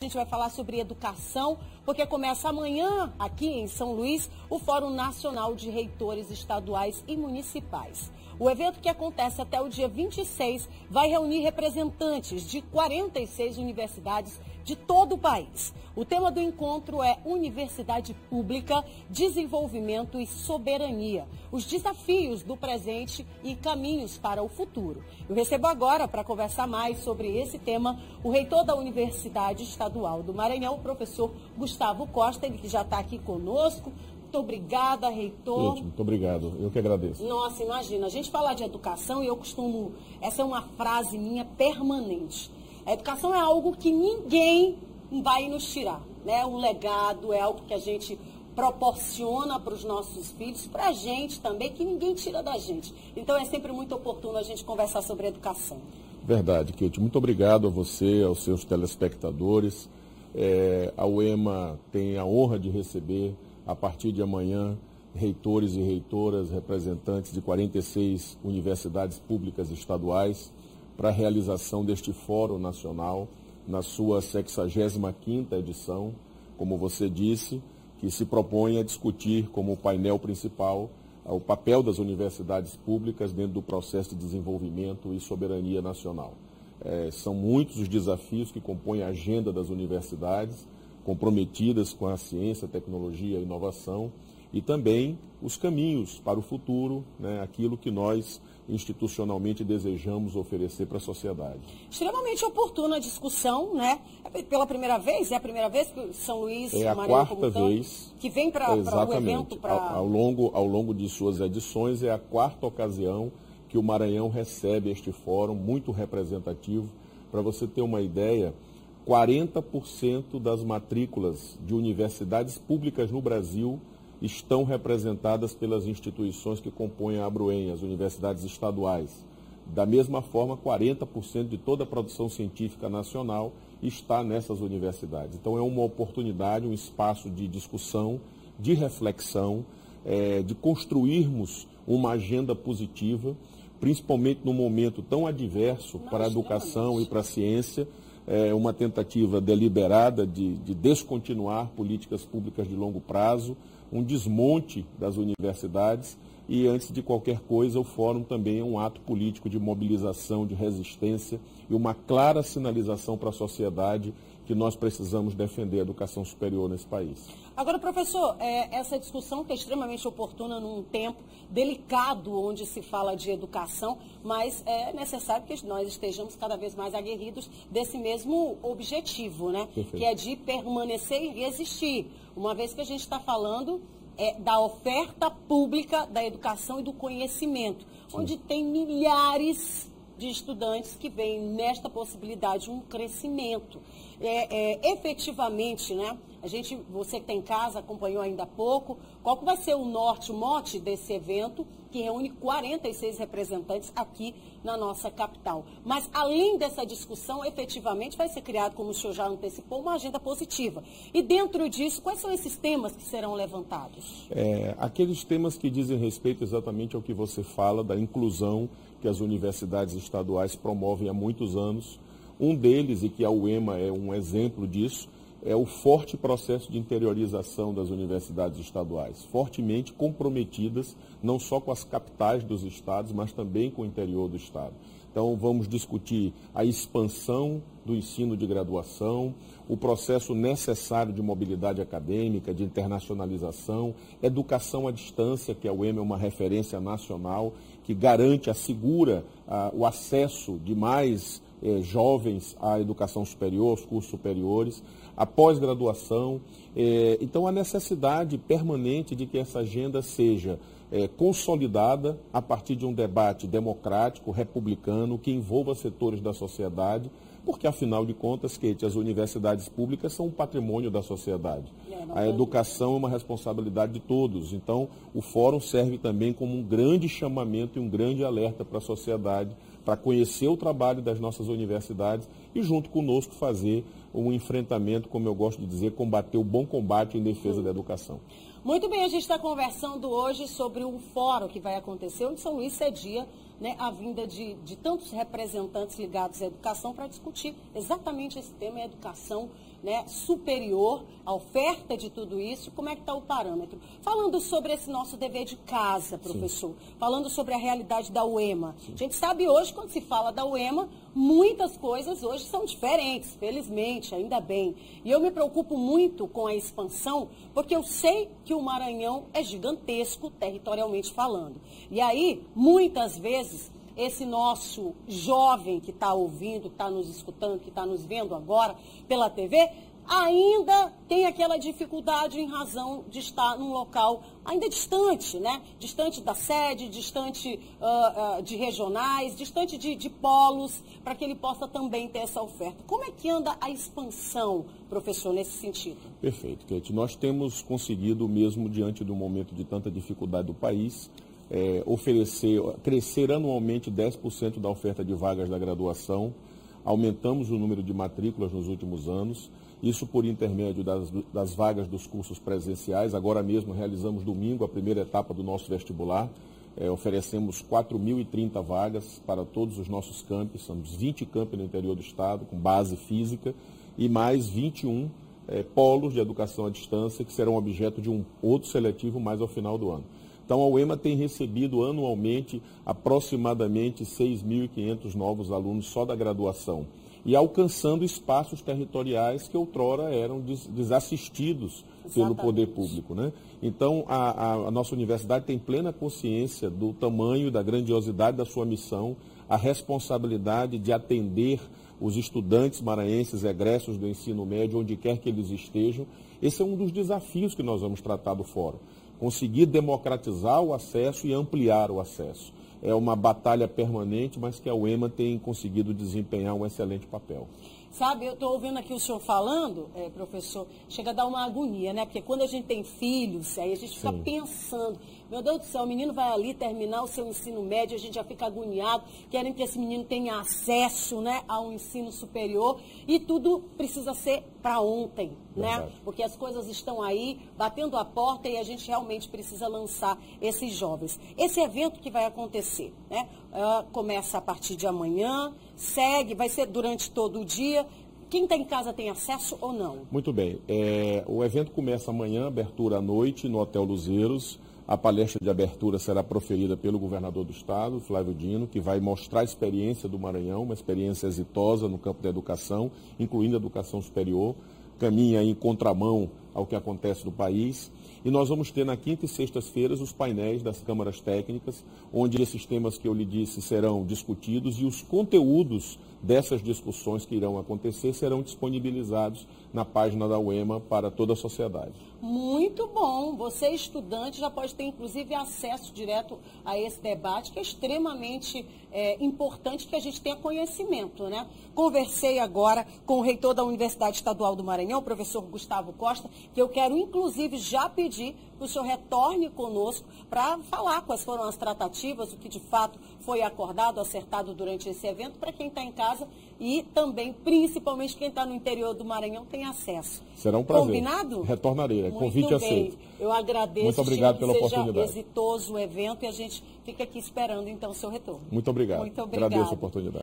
A gente vai falar sobre educação, porque começa amanhã, aqui em São Luís, o Fórum Nacional de Reitores Estaduais e Municipais. O evento, que acontece até o dia 26, vai reunir representantes de 46 universidades de todo o país. O tema do encontro é Universidade Pública, Desenvolvimento e Soberania, os desafios do presente e caminhos para o futuro. Eu recebo agora, para conversar mais sobre esse tema, o reitor da Universidade Estadual do Maranhão, o professor Gustavo Costa, ele que já está aqui conosco. Muito obrigada, reitor. Muito obrigado, eu que agradeço. Nossa, imagina, a gente falar de educação e essa é uma frase minha permanente. A educação é algo que ninguém vai nos tirar, né? O legado é algo que a gente proporciona para os nossos filhos, para a gente também, que ninguém tira da gente. Então é sempre muito oportuno a gente conversar sobre educação. Verdade, Kate. Muito obrigado a você, aos seus telespectadores. A UEMA tem a honra de receber, a partir de amanhã, reitores e reitoras, representantes de 46 universidades públicas estaduais, para a realização deste Fórum Nacional, na sua 65ª edição, como você disse, que se propõe a discutir como painel principal o papel das universidades públicas dentro do processo de desenvolvimento e soberania nacional. São muitos os desafios que compõem a agenda das universidades, comprometidas com a ciência, tecnologia e inovação, e também os caminhos para o futuro, né, aquilo que nós institucionalmente desejamos oferecer para a sociedade. Extremamente oportuna a discussão, né? Pela primeira vez, é a primeira vez que São Luís, é a Maranhão, quarta vez que vem para o evento. Ao longo de suas edições, é a quarta ocasião que o Maranhão recebe este fórum muito representativo. Para você ter uma ideia, 40% das matrículas de universidades públicas no Brasil estão representadas pelas instituições que compõem a ABRUEM, as universidades estaduais. Da mesma forma, 40% de toda a produção científica nacional está nessas universidades. Então é uma oportunidade, um espaço de discussão, de reflexão, de construirmos uma agenda positiva, principalmente num momento tão adverso para a educação e para a ciência. Uma tentativa deliberada de descontinuar políticas públicas de longo prazo, um desmonte das universidades e, antes de qualquer coisa, o fórum também é um ato político de mobilização, de resistência e uma clara sinalização para a sociedade que nós precisamos defender a educação superior nesse país. Agora, professor, essa discussão está extremamente oportuna num tempo delicado onde se fala de educação, mas é necessário que nós estejamos cada vez mais aguerridos desse mesmo objetivo, né? Perfeito. Que é de permanecer e resistir, uma vez que a gente está falando da oferta pública da educação e do conhecimento, sim, onde tem milhares de estudantes que veem nesta possibilidade um crescimento. Efetivamente, né? Você que está em casa, acompanhou ainda há pouco, qual que vai ser o mote desse evento, que reúne 46 representantes aqui na nossa capital. Mas, além dessa discussão, efetivamente vai ser criado, como o senhor já antecipou, uma agenda positiva. E dentro disso, quais são esses temas que serão levantados? Aqueles temas que dizem respeito exatamente ao que você fala, da inclusão que as universidades estaduais promovem há muitos anos. Um deles, e que a UEMA é um exemplo disso, é o forte processo de interiorização das universidades estaduais, fortemente comprometidas não só com as capitais dos estados, mas também com o interior do estado. Então, vamos discutir a expansão do ensino de graduação, o processo necessário de mobilidade acadêmica, de internacionalização, educação à distância, que a UEMA é uma referência nacional, que garante, assegura o acesso de mais jovens à educação superior, aos cursos superiores, a pós-graduação. Então, a necessidade permanente de que essa agenda seja consolidada a partir de um debate democrático, republicano, que envolva setores da sociedade, porque, afinal de contas, Kate, as universidades públicas são um patrimônio da sociedade. A educação é uma responsabilidade de todos. Então, o fórum serve também como um grande chamamento e um grande alerta para a sociedade, para conhecer o trabalho das nossas universidades e, junto conosco, fazer um enfrentamento, como eu gosto de dizer, combater o bom combate em defesa da educação. Muito bem, a gente está conversando hoje sobre um fórum que vai acontecer, onde São Luís cedia, né, a vinda de tantos representantes ligados à educação para discutir exatamente esse tema, a educação né, superior, a oferta de tudo isso, como é que está o parâmetro? Falando sobre esse nosso dever de casa, professor, sim, falando sobre a realidade da UEMA. Sim. A gente sabe hoje, quando se fala da UEMA, muitas coisas hoje são diferentes, felizmente, ainda bem. E eu me preocupo muito com a expansão, porque eu sei que o Maranhão é gigantesco, territorialmente falando. E aí, muitas vezes, esse nosso jovem que está ouvindo, que está nos escutando, que está nos vendo agora pela TV, ainda tem aquela dificuldade em razão de estar num local ainda distante, né? Distante da sede, distante de regionais, distante de polos, para que ele possa também ter essa oferta. Como é que anda a expansão, professor, nesse sentido? Perfeito, Kate. Nós temos conseguido, mesmo diante do momento de tanta dificuldade do país, crescer anualmente 10% da oferta de vagas da graduação. Aumentamos o número de matrículas nos últimos anos, isso por intermédio das vagas dos cursos presenciais. Agora mesmo realizamos domingo a primeira etapa do nosso vestibular. Oferecemos 4.030 vagas para todos os nossos campos, somos 20 campos no interior do estado, com base física, e mais 21 polos de educação à distância, que serão objeto de um outro seletivo mais ao final do ano. Então, a UEMA tem recebido anualmente aproximadamente 6.500 novos alunos só da graduação e alcançando espaços territoriais que outrora eram desassistidos pelo poder público, né? Então, a nossa universidade tem plena consciência do tamanho, da grandiosidade da sua missão, a responsabilidade de atender os estudantes maranhenses egressos do ensino médio, onde quer que eles estejam. Esse é um dos desafios que nós vamos tratar do fórum. Conseguir democratizar o acesso e ampliar o acesso. É uma batalha permanente, mas que a UEMA tem conseguido desempenhar um excelente papel. Sabe, eu estou ouvindo aqui o senhor falando, professor, chega a dar uma agonia, né? Porque quando a gente tem filhos, aí a gente fica pensando, meu Deus do céu, o menino vai ali terminar o seu ensino médio, a gente já fica agoniado, querem que esse menino tenha acesso, né, ao ensino superior, e tudo precisa ser para ontem, né? Porque as coisas estão aí, batendo a porta, e a gente realmente precisa lançar esses jovens. Esse evento que vai acontecer, né? Começa a partir de amanhã, segue, vai ser durante todo o dia. Quem está em casa tem acesso ou não? Muito bem. O evento começa amanhã, abertura à noite, no Hotel Luzeiros. A palestra de abertura será proferida pelo governador do estado, Flávio Dino, que vai mostrar a experiência do Maranhão, uma experiência exitosa no campo da educação, incluindo a educação superior, caminha em contramão ao que acontece no país. E nós vamos ter na quinta e sextas-feiras os painéis das câmaras técnicas, onde esses temas que eu lhe disse serão discutidos e os conteúdos dessas discussões que irão acontecer serão disponibilizados na página da UEMA para toda a sociedade. Muito bom. Você, estudante, já pode ter, inclusive, acesso direto a esse debate, que é extremamente importante que a gente tenha conhecimento, né? Conversei agora com o reitor da Universidade Estadual do Maranhão, o professor Gustavo Costa, que eu quero, inclusive, já pedir que o senhor retorne conosco para falar quais foram as tratativas, o que de fato foi acordado, acertado durante esse evento, para quem está em casa e também, principalmente, quem está no interior do Maranhão tem acesso. Será um prazer. Combinado? Retornarei. Convite aceito. Eu agradeço. Muito obrigado pela oportunidade. Seja exitoso o evento e a gente fica aqui esperando, então, o seu retorno. Muito obrigado. Muito obrigado. Agradeço a oportunidade.